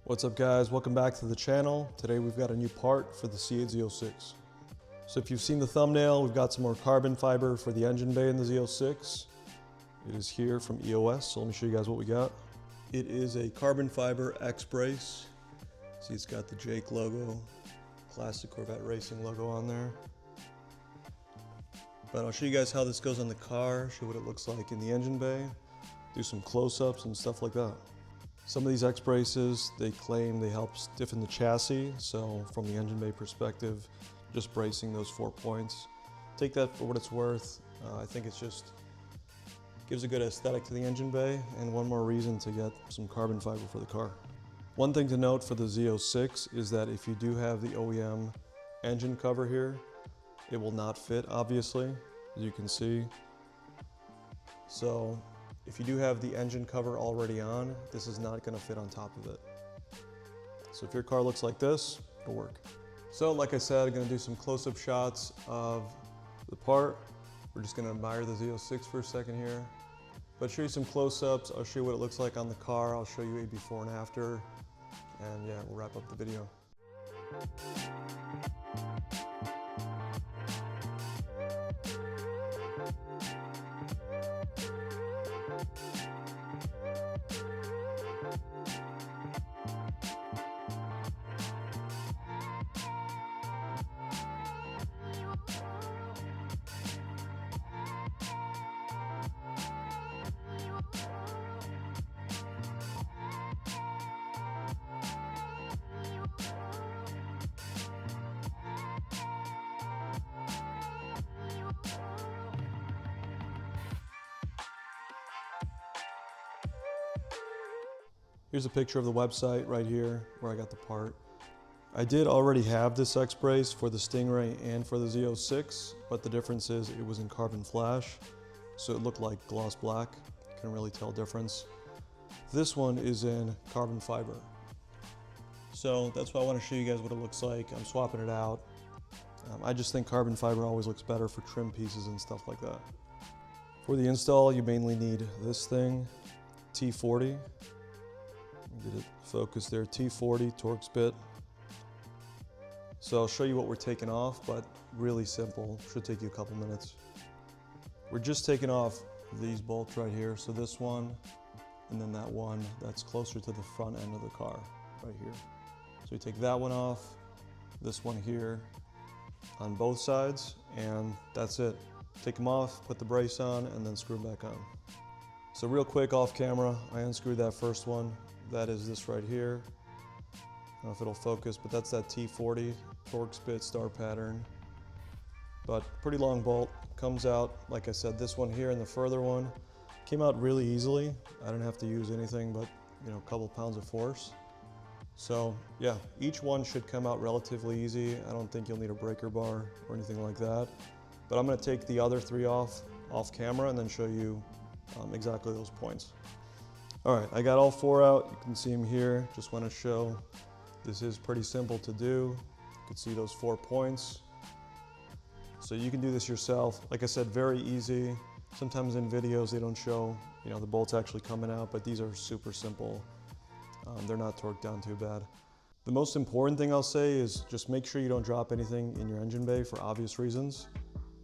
What's up guys, welcome back to the channel. Today we've got a new part for the C8 Z06. So if you've seen the thumbnail, we've got some more carbon fiber for the engine bay in the Z06. It is here from EOS, so let me show you guys what we got. It is a carbon fiber X-brace. See, it's got the Jake logo, classic Corvette racing logo on there. But I'll show you guys how this goes on the car, show what it looks like in the engine bay, do some close-ups and stuff like that. Some of these X-braces, they claim they help stiffen the chassis, so from the engine bay perspective, just bracing those 4 points. Take that for what it's worth. I think it's just gives a good aesthetic to the engine bay and one more reason to get some carbon fiber for the car. One thing to note for the Z06 is that if you do have the OEM engine cover here, it will not fit, obviously, as you can see. So if you do have the engine cover already on, this is not going to fit on top of it. So if your car looks like this, it'll work. So like I said, I'm going to do some close-up shots of the part. We're just going to admire the Z06 for a second here. But show you some close-ups, I'll show you what it looks like on the car, I'll show you a before and after, and yeah, we'll wrap up the video. Here's a picture of the website right here where I got the part. I did already have this X-brace for the Stingray and for the Z06, but the difference is it was in carbon flash, so it looked like gloss black. You couldn't really tell difference. This one is in carbon fiber. So that's why I want to show you guys what it looks like. I'm swapping it out. I just think carbon fiber always looks better for trim pieces and stuff like that. For the install, you mainly need this thing, T40. Get it focused there, T40 Torx bit. So I'll show you what we're taking off, but really simple, should take you a couple minutes. We're just taking off these bolts right here, so this one and then that one that's closer to the front end of the car, right here. So we take that one off, this one here on both sides, and that's it. Take them off, put the brace on, and then screw them back on. So real quick off camera, I unscrewed that first one. That is this right here. I don't know if it'll focus, but that's that T40 Torx bit star pattern. But pretty long bolt, comes out, like I said, this one here and the further one came out really easily. I didn't have to use anything but, you know, a couple pounds of force. So yeah, each one should come out relatively easy. I don't think you'll need a breaker bar or anything like that. But I'm gonna take the other three off camera and then show you exactly those points. All right, I got all four out. You can see them here. Just want to show this is pretty simple to do. You can see those 4 points. So you can do this yourself. Like I said, very easy. Sometimes in videos they don't show, you know, the bolts actually coming out, but these are super simple. They're not torqued down too bad. The most important thing I'll say is just make sure you don't drop anything in your engine bay for obvious reasons.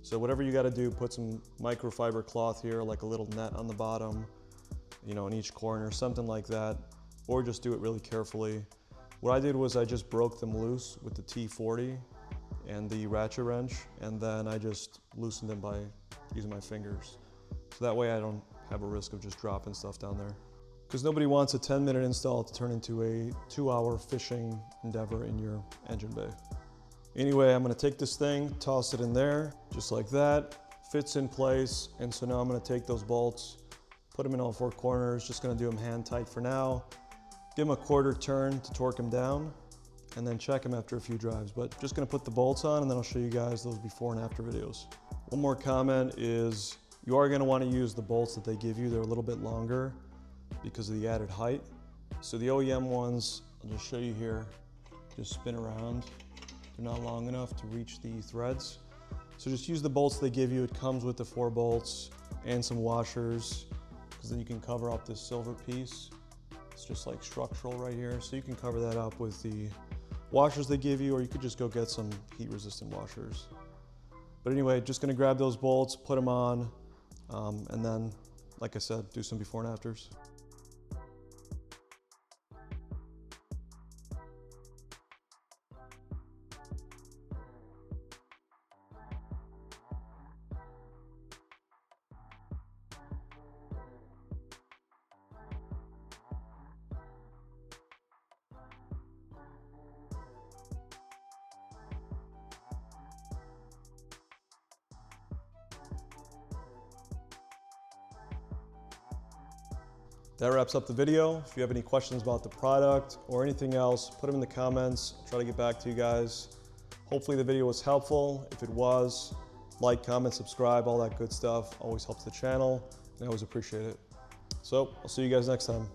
So whatever you got to do, put some microfiber cloth here, like a little net on the bottom, you know, in each corner, something like that, or just do it really carefully. What I did was I just broke them loose with the T40 and the ratchet wrench, and then I just loosened them by using my fingers. So that way I don't have a risk of just dropping stuff down there. Because nobody wants a 10-minute install to turn into a 2-hour fishing endeavor in your engine bay. Anyway, I'm gonna take this thing, toss it in there, just like that, fits in place, and so now I'm gonna take those bolts, put them in all 4 corners, just gonna do them hand tight for now. Give them a quarter turn to torque them down, and then check them after a few drives. But just gonna put the bolts on, and then I'll show you guys those before and after videos. One more comment is, you are gonna wanna use the bolts that they give you. They're a little bit longer because of the added height. So the OEM ones, I'll just show you here, just spin around. They're not long enough to reach the threads. So just use the bolts they give you. It comes with the 4 bolts and some washers, because then you can cover up this silver piece. It's just like structural right here. So you can cover that up with the washers they give you, or you could just go get some heat resistant washers. But anyway, just gonna grab those bolts, put them on, and then, like I said, do some before and afters. That wraps up the video. If you have any questions about the product or anything else, put them in the comments. I'll try to get back to you guys. Hopefully the video was helpful. If it was, like, comment, subscribe, all that good stuff. Always helps the channel, and I always appreciate it. So I'll see you guys next time.